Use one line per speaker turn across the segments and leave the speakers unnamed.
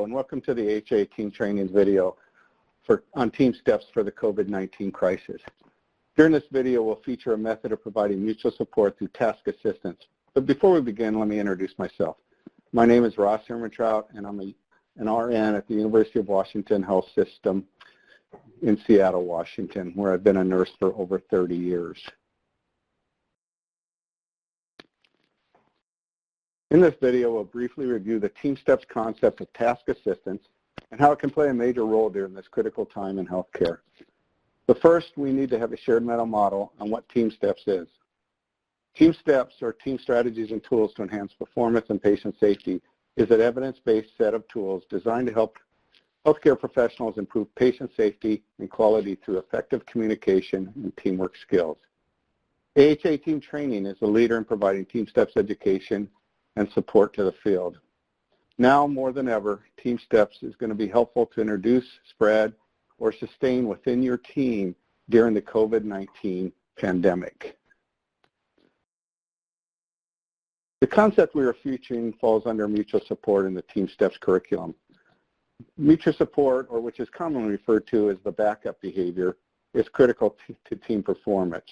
and welcome to the HA Team Training video on TeamSTEPPS for the COVID-19 crisis. During this video, we'll feature a method of providing mutual support through task assistance. But before we begin, let me introduce myself. My name is Ross Hermantrout, and I'm an RN at the University of Washington Health System in Seattle, Washington, where I've been a nurse for over 30 years. In this video, we'll briefly review the TeamSTEPPS concept of task assistance and how it can play a major role during this critical time in healthcare. But first, we need to have a shared mental model on what TeamSTEPPS is. TeamSTEPPS, or Team Strategies and Tools to Enhance Performance and Patient Safety, is an evidence-based set of tools designed to help healthcare professionals improve patient safety and quality through effective communication and teamwork skills. AHA Team Training is a leader in providing TeamSTEPPS education and support to the field. Now more than ever, TeamSTEPPS is going to be helpful to introduce, spread, or sustain within your team during the COVID-19 pandemic. The concept we are featuring falls under mutual support in the TeamSTEPPS curriculum. Mutual support, or which is commonly referred to as the backup behavior, is critical to team performance.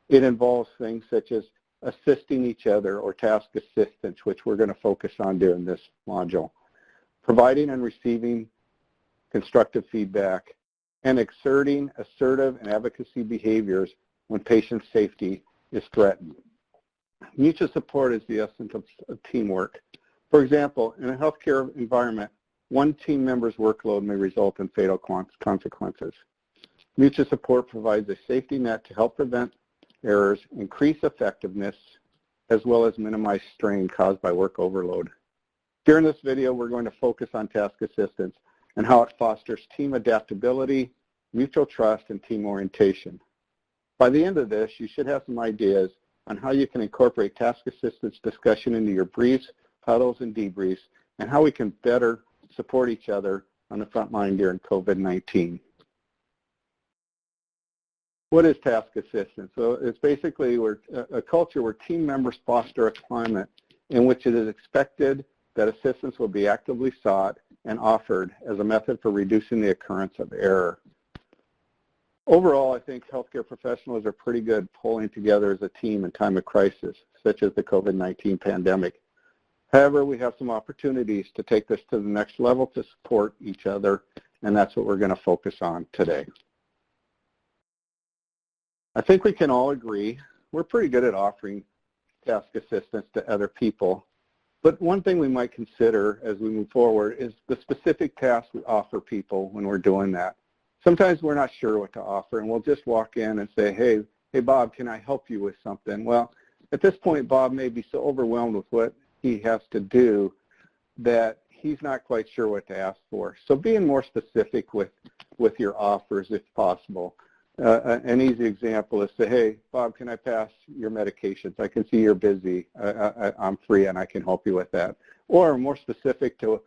It involves things such as assisting each other, or task assistance, which we're going to focus on during this module, providing and receiving constructive feedback, and exerting assertive and advocacy behaviors when patient safety is threatened. Mutual support is the essence of teamwork. For example, in a healthcare environment, one team member's workload may result in fatal consequences. Mutual support provides a safety net to help prevent errors, increase effectiveness, as well as minimize strain caused by work overload. During this video, we're going to focus on task assistance and how it fosters team adaptability, mutual trust, and team orientation. By the end of this, you should have some ideas on how you can incorporate task assistance discussion into your briefs, huddles, and debriefs, and how we can better support each other on the front line during COVID-19. What is task assistance? So it's basically a culture where team members foster a climate in which it is expected that assistance will be actively sought and offered as a method for reducing the occurrence of error. Overall, I think healthcare professionals are pretty good pulling together as a team in time of crisis, such as the COVID-19 pandemic. However, we have some opportunities to take this to the next level to support each other, and that's what we're going to focus on today. I think we can all agree we're pretty good at offering task assistance to other people, but one thing we might consider as we move forward is the specific tasks we offer people when we're doing that. Sometimes we're not sure what to offer, and we'll just walk in and say, hey Bob, can I help you with something? Well, at this point, Bob may be so overwhelmed with what he has to do that he's not quite sure what to ask for. So being more specific with your offers if possible. An easy example is say, hey, Bob, can I pass your medications? I can see you're busy. I'm free and I can help you with that. Or more specific to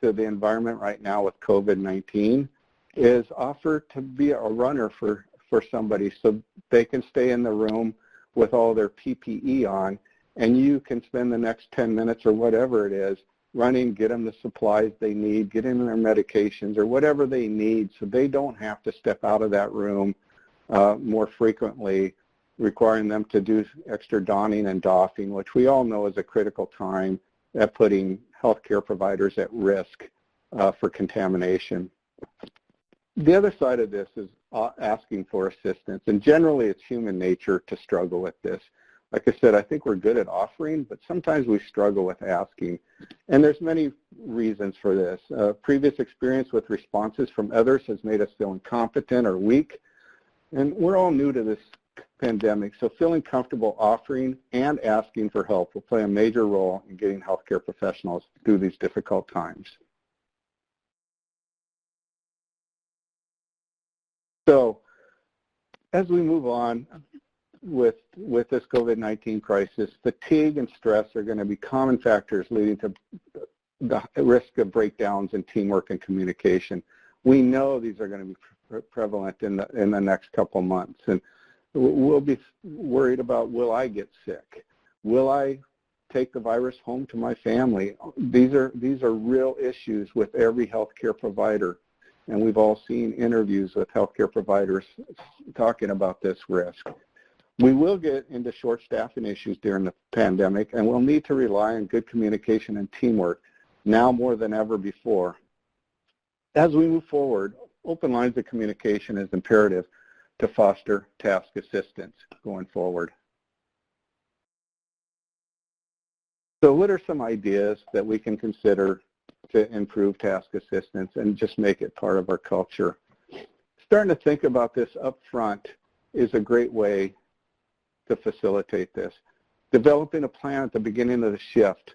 the environment right now with COVID-19 is offer to be a runner for somebody so they can stay in the room with all their PPE on, and you can spend the next 10 minutes or whatever it is running, get them the supplies they need, get them their medications or whatever they need so they don't have to step out of that room more frequently, requiring them to do extra donning and doffing, which we all know is a critical time at putting healthcare providers at risk for contamination. The other side of this is asking for assistance, and generally it's human nature to struggle with this. Like I said, I think we're good at offering, but sometimes we struggle with asking, and there's many reasons for this. Previous experience with responses from others has made us feel incompetent or weak, and we're all new to this pandemic, so feeling comfortable offering and asking for help will play a major role in getting healthcare professionals through these difficult times. So as we move on with this COVID-19 crisis, fatigue and stress are going to be common factors leading to the risk of breakdowns in teamwork and communication. We know these are going to be prevalent in the next couple months, and we'll be worried about, will I get sick? Will I take the virus home to my family. These are real issues with every healthcare provider, and we've all seen interviews with healthcare providers talking about this risk. We will get into short staffing issues during the pandemic, and we'll need to rely on good communication and teamwork now more than ever before. As we move forward, open lines of communication is imperative to foster task assistance going forward. So what are some ideas that we can consider to improve task assistance and just make it part of our culture? Starting to think about this up front is a great way to facilitate this. Developing a plan at the beginning of the shift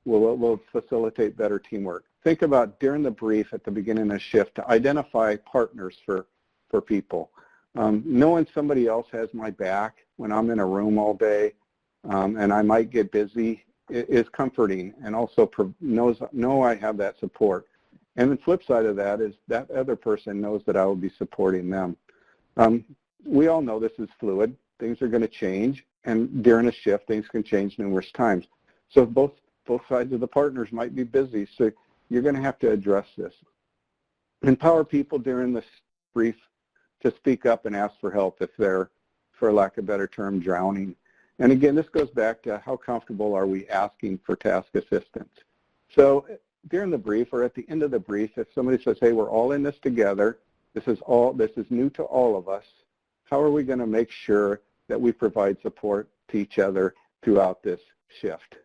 will facilitate better teamwork. Think about during the brief at the beginning of the shift to identify partners for people. Knowing somebody else has my back when I'm in a room all day and I might get busy is comforting, and also know I have that support. And the flip side of that is that other person knows that I will be supporting them. We all know this is fluid. Things are going to change, and during a shift, things can change numerous times. So both sides of the partners might be busy, so you're going to have to address this. Empower people during this brief to speak up and ask for help if they're, for lack of a better term, drowning. And again, this goes back to how comfortable are we asking for task assistance. So during the brief or at the end of the brief, if somebody says, hey, we're all in this together, this is new to all of us, how are we going to make sure that we provide support to each other throughout this shift?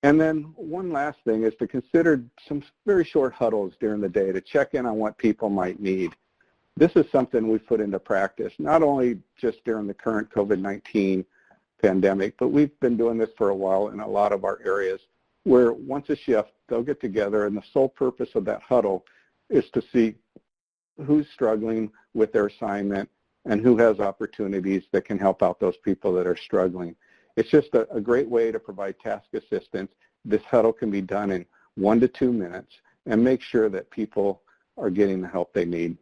And then one last thing is to consider some very short huddles during the day to check in on what people might need. This is something we've put into practice, not only just during the current COVID-19 pandemic, but we've been doing this for a while in a lot of our areas, where once a shift, they'll get together, and the sole purpose of that huddle is to see who's struggling with their assignment and who has opportunities that can help out those people that are struggling. It's just a great way to provide task assistance. This huddle can be done in 1 to 2 minutes and make sure that people are getting the help they need.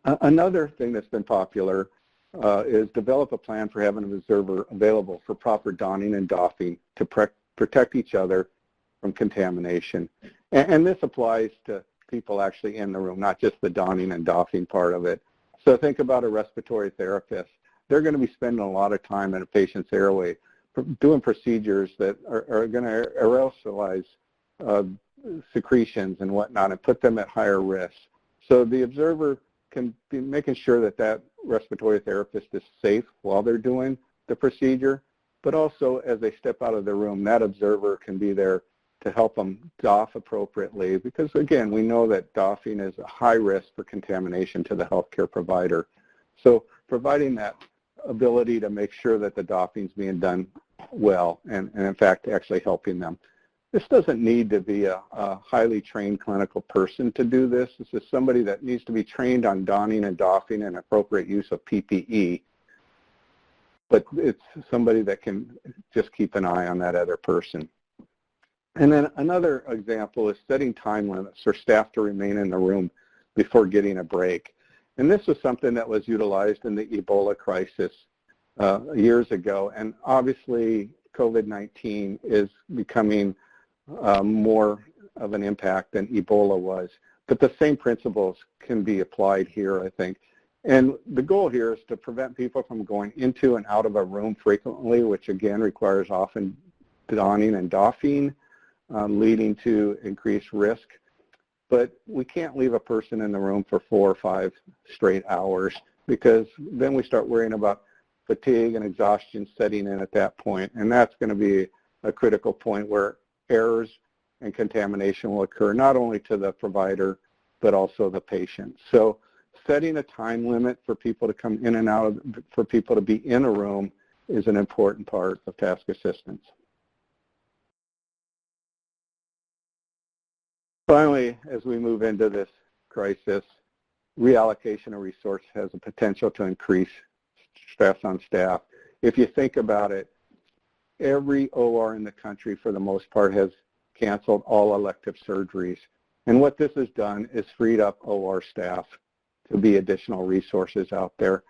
Another thing that's been popular is develop a plan for having an observer available for proper donning and doffing to protect each other from contamination. And this applies to people actually in the room, not just the donning and doffing part of it. So think about a respiratory therapist. They're going to be spending a lot of time in a patient's airway doing procedures that are going to aerosolize secretions and whatnot and put them at higher risk. So the observer can be making sure that that respiratory therapist is safe while they're doing the procedure, but also as they step out of the room, that observer can be there to help them doff appropriately, because again, we know that doffing is a high risk for contamination to the healthcare provider. So providing that ability to make sure that the doffing is being done well and in fact actually helping them. This doesn't need to be a highly trained clinical person to do this. This is somebody that needs to be trained on donning and doffing and appropriate use of PPE. But it's somebody that can just keep an eye on that other person. And then another example is setting time limits for staff to remain in the room before getting a break. And this was something that was utilized in the Ebola crisis years ago. And obviously, COVID-19 is becoming more of an impact than Ebola was. But the same principles can be applied here, I think. And the goal here is to prevent people from going into and out of a room frequently, which again requires often donning and doffing, leading to increased risk. But we can't leave a person in the room for 4 or 5 straight hours, because then we start worrying about fatigue and exhaustion setting in at that point. And that's going to be a critical point where errors and contamination will occur, not only to the provider, but also the patient. So setting a time limit for people to come in and out, for people to be in a room, is an important part of task assistance. Finally, as we move into this crisis, reallocation of resource has a potential to increase stress on staff. If you think about it, every OR in the country, for the most part, has canceled all elective surgeries. And what this has done is freed up OR staff to be additional resources out there.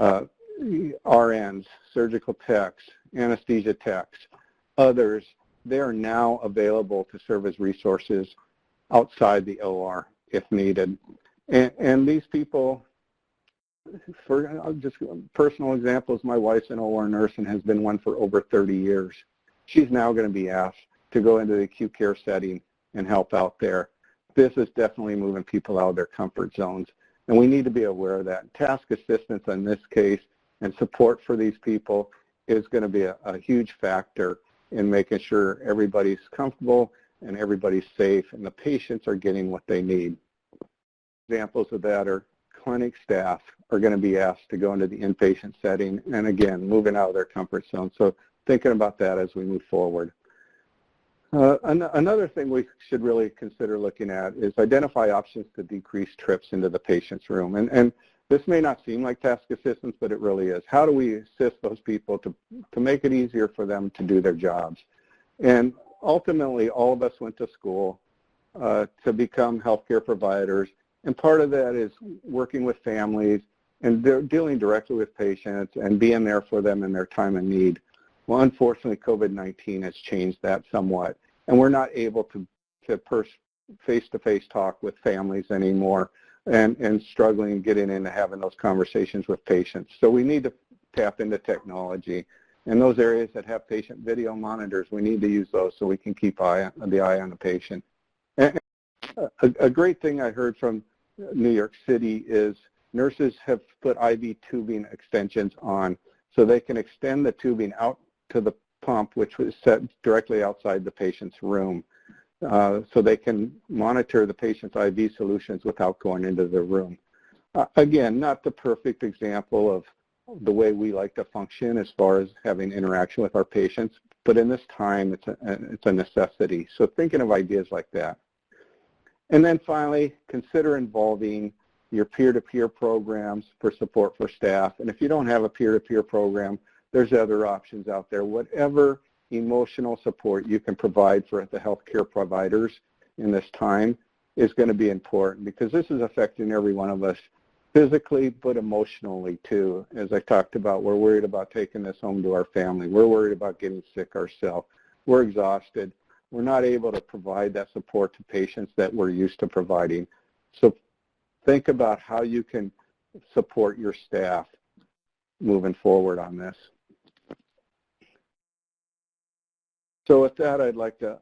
RNs, surgical techs, anesthesia techs, others, they are now available to serve as resources outside the OR if needed. And these people, for just personal examples, my wife's an OR nurse and has been one for over 30 years. She's now going to be asked to go into the acute care setting and help out there. This is definitely moving people out of their comfort zones, and we need to be aware of that. Task assistance in this case and support for these people is going to be a huge factor in making sure everybody's comfortable and everybody's safe and the patients are getting what they need. Examples of that are clinic staff are going to be asked to go into the inpatient setting and, again, moving out of their comfort zone. So thinking about that as we move forward. Another thing we should really consider looking at is identify options to decrease trips into the patient's room. And this may not seem like task assistance, but it really is. How do we assist those people to make it easier for them to do their jobs? And ultimately, all of us went to school to become healthcare providers, and part of that is working with families and dealing directly with patients and being there for them in their time of need. Well, unfortunately, COVID-19 has changed that somewhat, and we're not able to face-to-face talk with families anymore and struggling getting into having those conversations with patients. So we need to tap into technology. In those areas that have patient video monitors, we need to use those so we can keep the eye on the patient. And a great thing I heard from New York City is nurses have put IV tubing extensions on so they can extend the tubing out to the pump, which was set directly outside the patient's room, so they can monitor the patient's IV solutions without going into the room. Again, not the perfect example of the way we like to function as far as having interaction with our patients, but in this time, it's a necessity. So thinking of ideas like that. And then finally, consider involving your peer-to-peer programs for support for staff. And if you don't have a peer-to-peer program, there's other options out there. Whatever emotional support you can provide for the healthcare providers in this time is going to be important, because this is affecting every one of us physically but emotionally too. As I talked about, we're worried about taking this home to our family. We're worried about getting sick ourselves. We're exhausted. We're not able to provide that support to patients that we're used to providing. So think about how you can support your staff moving forward on this. So with that, I'd like to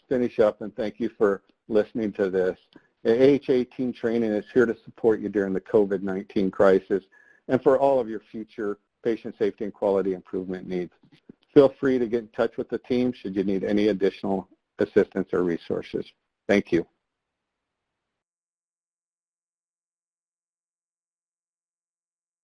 finish up and thank you for listening to this. AHA Team Training is here to support you during the COVID-19 crisis and for all of your future patient safety and quality improvement needs. Feel free to get in touch with the team should you need any additional assistance or resources. Thank you.